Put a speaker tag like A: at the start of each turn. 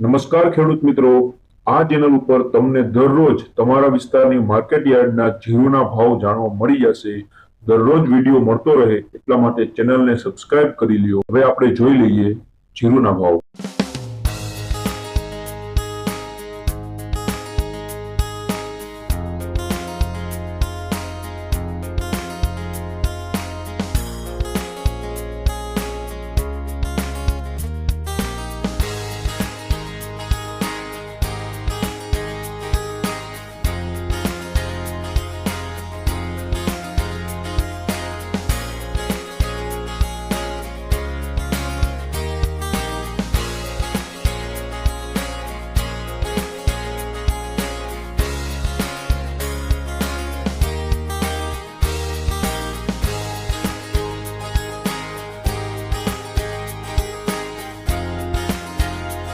A: નમસ્કાર ખેડૂત મિત્રો, આ ચેનલ ઉપર તમને દરરોજ તમારા વિસ્તારની માર્કેટ યાર્ડના જીરુના ભાવ જાણવા મળી જશે। દરરોજ વિડીયો મળતો રહે એટલા માટે ચેનલને સબસ્ક્રાઇબ કરી લ્યો। હવે આપણે જોઈ લઈએ જીરુના ભાવ।